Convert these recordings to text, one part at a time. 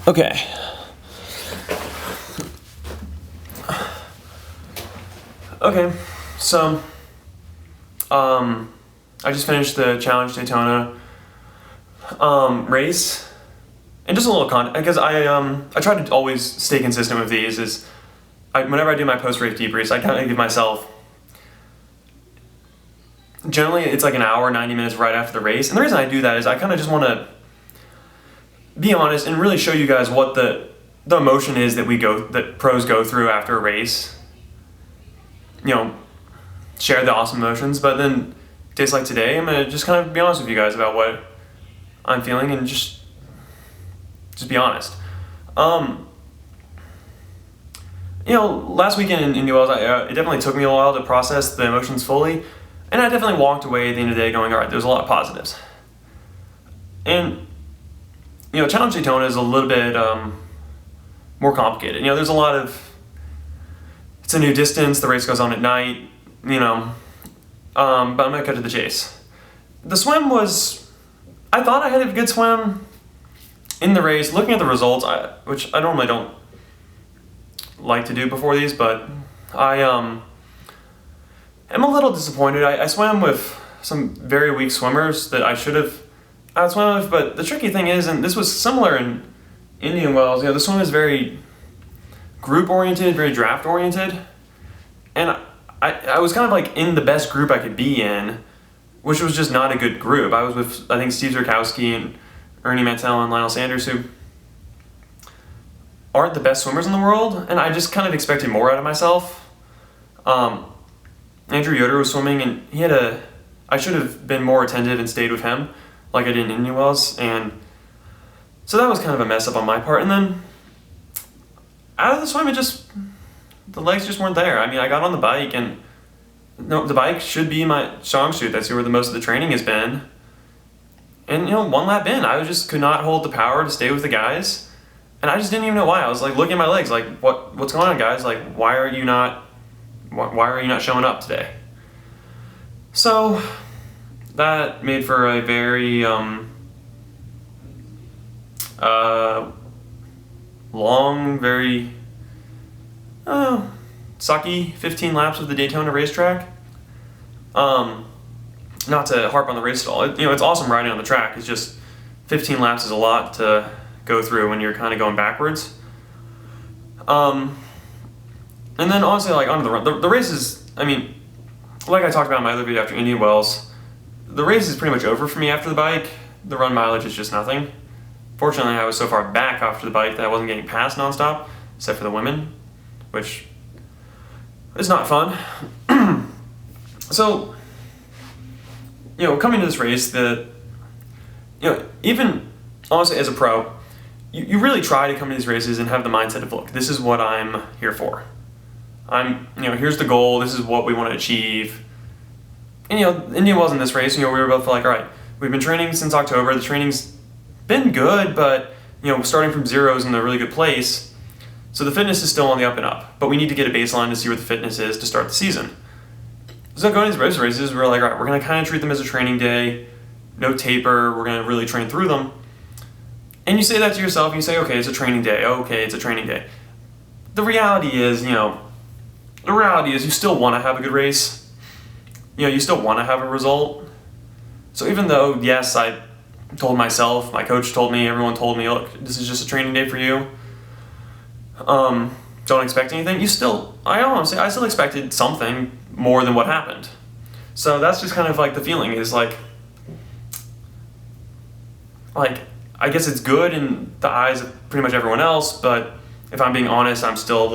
Okay. Okay, so, I just finished the Challenge Daytona, race, and just a little because I try to always stay consistent with these, whenever I do my post-race debriefs, I kind of give myself, generally it's like an hour, 90 minutes right after the race, and the reason I do that is I kind of just want to be honest and really show you guys what the emotion is that pros go through after a race. You know, share the awesome emotions, but then days like today, I'm gonna just kind of be honest with you guys about what I'm feeling and just be honest. Last weekend in New Orleans, it definitely took me a while to process the emotions fully, and I definitely walked away at the end of the day going, all right, there's a lot of positives. And Challenge Daytona is a little bit more complicated. There's a lot of, it's a new distance, the race goes on at night, but I'm gonna cut to the chase. The swim I thought I had a good swim in the race. Looking at the results, which I normally don't like to do before these, but I am a little disappointed. I swam with some very weak swimmers that I should have swam with, but the tricky thing is, and this was similar in Indian Wells, the swim is very group-oriented, very draft-oriented, and I was kind of like in the best group I could be in, which was just not a good group. I was with, I think, Steve Zurkowski and Ernie Mantell and Lionel Sanders, who aren't the best swimmers in the world, and I just kind of expected more out of myself. Andrew Yoder was swimming, and I should have been more attentive and stayed with him, like I did in Indian Wells, and so that was kind of a mess up on my part. And then out of the swim, the legs just weren't there. I mean, I got on the bike, and the bike should be my strong suit. That's where the most of the training has been. And one lap in, I just could not hold the power to stay with the guys, and I just didn't even know why. I was like looking at my legs, like what's going on, guys? Like why are you not showing up today? So that made for a very long, very sucky 15 laps of the Daytona racetrack. Not to harp on the race at all. It's awesome riding on the track. It's just 15 laps is a lot to go through when you're kind of going backwards. And then honestly, like onto the run. The race is, I mean, like I talked about in my other video after Indian Wells, the race is pretty much over for me after the bike. The run mileage is just nothing. Fortunately, I was so far back after the bike that I wasn't getting passed nonstop, except for the women, which is not fun. So, coming to this race, even honestly as a pro, you really try to come to these races and have the mindset of, look, this is what I'm here for. Here's the goal, this is what we want to achieve. And, Indian Wells in this race, we were both like, all right, we've been training since October, the training's been good, but, starting from zero is in a really good place. So the fitness is still on the up and up, but we need to get a baseline to see where the fitness is to start the season. So going to these races, we're like, all right, we're going to kind of treat them as a training day, no taper, we're going to really train through them. And you say that to yourself, and you say, okay, it's a training day, okay, it's a training day. The reality is, you still want to have a good race. You still want to have a result. So even though, yes, I told myself, my coach told me, everyone told me, look, this is just a training day for you. Don't expect anything. I still expected something more than what happened. So that's just kind of like the feeling is like I guess it's good in the eyes of pretty much everyone else, but if I'm being honest, I'm still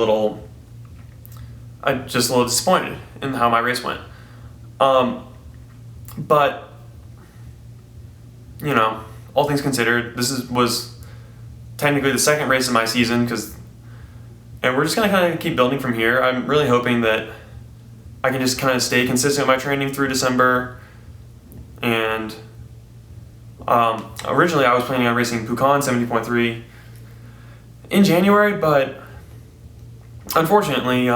just a little disappointed in how my race went. But all things considered, this was technically the second race of my season, and we're just gonna kind of keep building from here. I'm really hoping that I can just kind of stay consistent with my training through December. And originally I was planning on racing Pucon 70.3 in January, but unfortunately,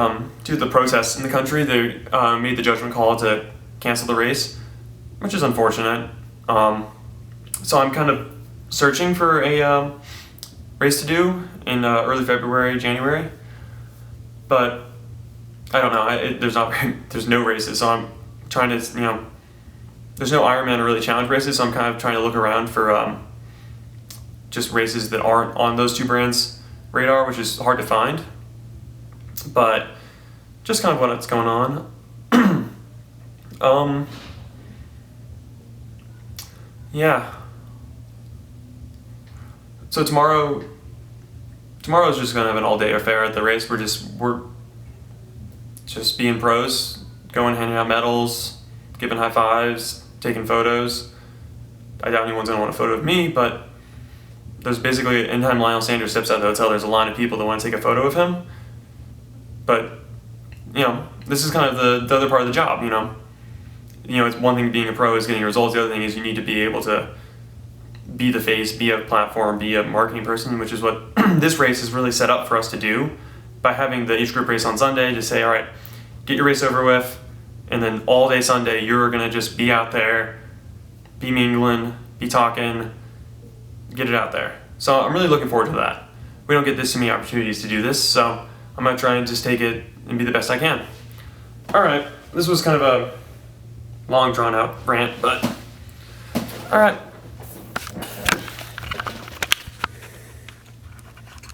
due to the protests in the country, they made the judgment call to cancel the race, which is unfortunate. So I'm kind of searching for race to do in early February, January, but I don't know. There's no races, so I'm trying to, there's no Ironman or really challenge races, so I'm kind of trying to look around for just races that aren't on those two brands' radar, which is hard to find. But just kind of what's going on. Yeah. So tomorrow's just gonna have an all-day affair at the race. We're just being pros, going handing out medals, giving high fives, taking photos. I doubt anyone's gonna want a photo of me, but there's basically, anytime Lionel Sanders steps out of the hotel, there's a line of people that want to take a photo of him. But this is kind of the other part of the job. It's one thing being a pro is getting results. The other thing is you need to be able to be the face, be a platform, be a marketing person, which is what this race is really set up for us to do by having the age group race on Sunday to say, all right, get your race over with, and then all day Sunday you're going to just be out there, be mingling, be talking, get it out there. So I'm really looking forward to that. We don't get this many opportunities to do this, so I'm going to try and just take it and be the best I can. All right, this was kind of a long drawn out rant, but all right.